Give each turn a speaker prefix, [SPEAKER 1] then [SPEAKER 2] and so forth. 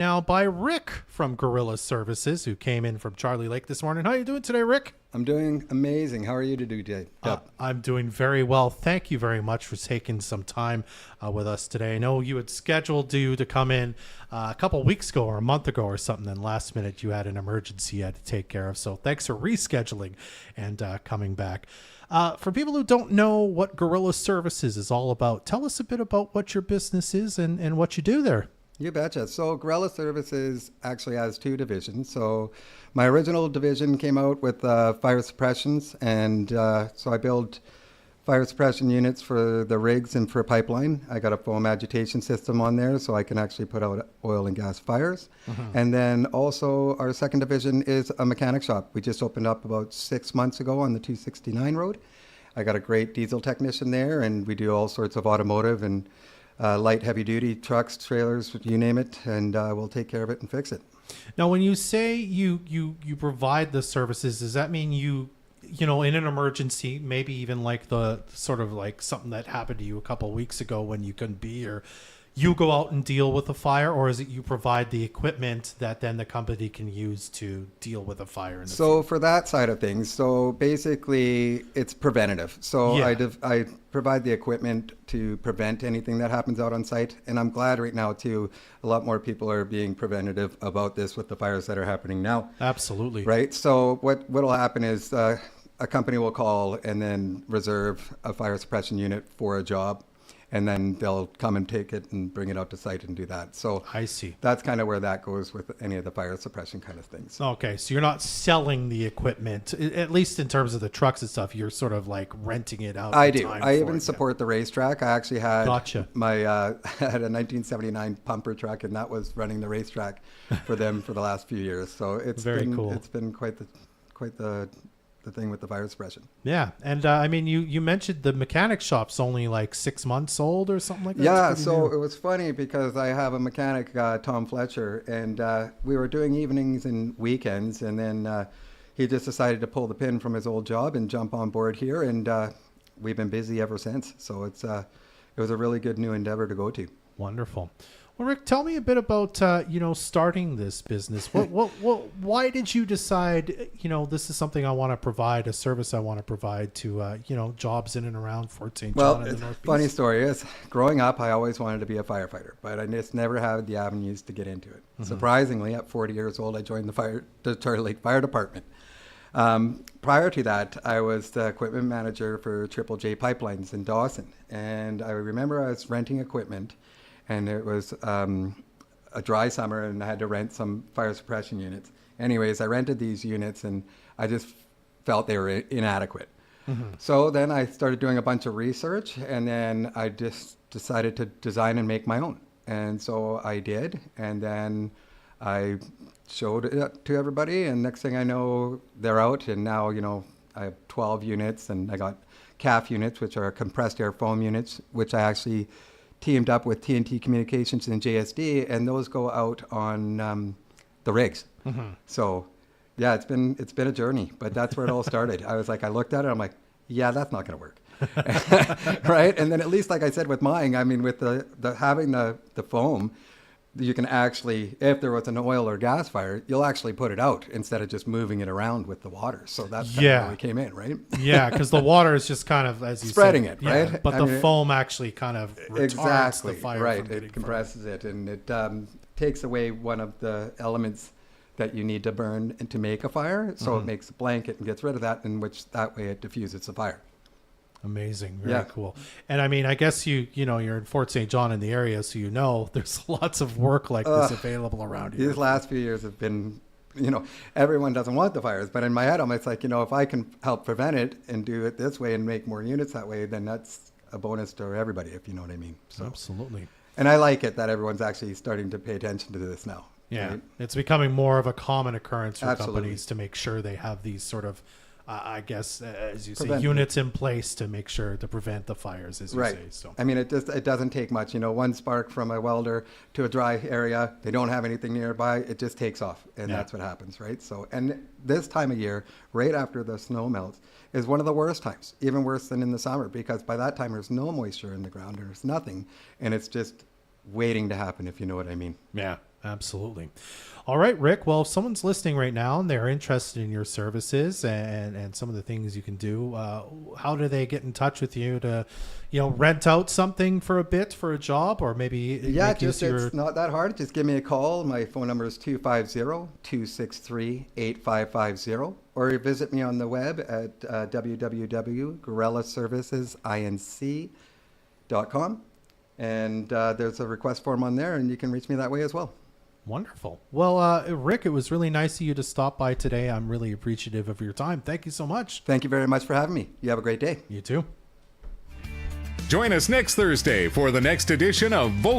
[SPEAKER 1] Now by Rick from Gorilla Services, who came in from Charlie Lake this morning. How are you doing today, Rick?
[SPEAKER 2] I'm doing amazing. How are you today?
[SPEAKER 1] I'm doing very well. Thank you very much for taking some time with us today. I know you had scheduled you to come in a couple weeks ago or a month ago or something, and last minute you had an emergency you had to take care of. So thanks for rescheduling and coming back. For people who don't know what Gorilla Services is all about, tell us a bit about what your business is and what you do there.
[SPEAKER 2] You betcha. So Gorilla Services actually has two divisions. So my original division came out with fire suppressions, and so I build fire suppression units for the rigs and for pipeline. I got a foam agitation system on there so I can actually put out oil and gas fires. And then also our second division is a mechanic shop. We just opened up about 6 months ago on the 269 road. I got a great diesel technician there, and we do all sorts of automotive and light, heavy duty trucks, trailers, you name it, and we'll take care of it and fix it.
[SPEAKER 1] Now, when you say you provide the services, does that mean you know, in an emergency, maybe even like the sort of like something that happened to you a couple of weeks ago when you couldn't be here, you go out and deal with a fire, or is it you provide the equipment that then the company can use to deal with a fire?
[SPEAKER 2] So for that side of things, so basically it's preventative. So
[SPEAKER 1] Yeah.
[SPEAKER 2] I provide the equipment to prevent anything that happens out on site. And I'm glad right now too, a lot more people are being preventative about this with the fires that are happening now.
[SPEAKER 1] Absolutely.
[SPEAKER 2] Right. So what'll happen is a company will call and then reserve a fire suppression unit for a job. And then they'll come and take it and bring it out to site and do that. So
[SPEAKER 1] I see.
[SPEAKER 2] That's kind of where that goes with any of the fire suppression kind of things.
[SPEAKER 1] Okay, so you're not selling the equipment, at least in terms of the trucks and stuff. You're sort of like renting it out.
[SPEAKER 2] I do. I even support the racetrack. I actually had my had a 1979 pumper truck, and that was running the racetrack for them for the last few years. So it's
[SPEAKER 1] very
[SPEAKER 2] been
[SPEAKER 1] cool.
[SPEAKER 2] It's been quite the thing with the fire suppression.
[SPEAKER 1] Yeah. And I mean, you mentioned the mechanic shop's only like 6 months old or something like that.
[SPEAKER 2] Yeah. So it was funny because I have a mechanic, Tom Fletcher, and we were doing evenings and weekends. And then he just decided to pull the pin from his old job and jump on board here. And we've been busy ever since. So it was a really good new endeavor to go to.
[SPEAKER 1] Wonderful. Well, Rick, tell me a bit about, starting this business. Why did you decide, this is something I want to provide, a service I want to provide to, jobs in and around Fort St. John and the Northeast?
[SPEAKER 2] Funny story is, growing up, I always wanted to be a firefighter, but I just never had the avenues to get into it. Surprisingly, at 40 years old, I joined the Charlie Lake Fire Department. Prior to that, I was the equipment manager for Triple J Pipelines in Dawson. And I remember I was renting equipment, and it was a dry summer, and I had to rent some fire suppression units. Anyways, I rented these units, and I just felt they were inadequate. So then I started doing a bunch of research, and then I just decided to design and make my own. And so I did, and then I showed it to everybody, and next thing I know, they're out, and now, I have 12 units, and I got CAF units, which are compressed air foam units, which I actually teamed up with TNT Communications and JSD, and those go out on the rigs. So, yeah, it's been a journey, but that's where it all started. I looked at it, I'm like, yeah, that's not going to work, right? And then at least, like I said, with mine, I mean, with the having the foam, you can actually, if there was an oil or gas fire, you'll actually put it out instead of just moving it around with the water. So that's kind of where we came in, right?
[SPEAKER 1] Yeah, because the water is just kind of, as you
[SPEAKER 2] spreading
[SPEAKER 1] said,
[SPEAKER 2] it, right?
[SPEAKER 1] Yeah, but the foam actually kind of retards the fire.
[SPEAKER 2] Right, it compresses it, and it takes away one of the elements that you need to burn to make a fire. So it makes a blanket and gets rid of that, in which that way it diffuses the fire.
[SPEAKER 1] Amazing. Very cool. And I mean, I guess you're in Fort St. John in the area, so there's lots of work like this available around here.
[SPEAKER 2] These last few years have been, everyone doesn't want the fires, but in my head, it's like, if I can help prevent it and do it this way and make more units that way, then that's a bonus to everybody, if you know what I mean. So,
[SPEAKER 1] absolutely.
[SPEAKER 2] And I like it that everyone's actually starting to pay attention to this now.
[SPEAKER 1] Yeah. Right? It's becoming more of a common occurrence for companies to make sure they have these sort of, I guess, as you say, units in place to make sure to prevent the fires, as you say. So,
[SPEAKER 2] I mean, it doesn't take much. One spark from a welder to a dry area, they don't have anything nearby, it just takes off, and that's what happens, right? So, and this time of year, right after the snow melts, is one of the worst times, even worse than in the summer, because by that time there's no moisture in the ground, there's nothing, and it's just waiting to happen, if you know what I mean.
[SPEAKER 1] Yeah. Absolutely. All right, Rick. Well, if someone's listening right now and they're interested in your services and some of the things you can do, how do they get in touch with you to, rent out something for a bit for a job, or maybe make use of
[SPEAKER 2] it's not that hard. Just give me a call. My phone number is 250-263-8550, or visit me on the web at www.gorillaservicesinc.com. And there's a request form on there, and you can reach me that way as well.
[SPEAKER 1] Wonderful. Well, Rick, it was really nice of you to stop by today. I'm really appreciative of your time. Thank you so much.
[SPEAKER 2] Thank you very much for having me. You have a great day.
[SPEAKER 1] You too.
[SPEAKER 3] Join us next Thursday for the next edition of Vocal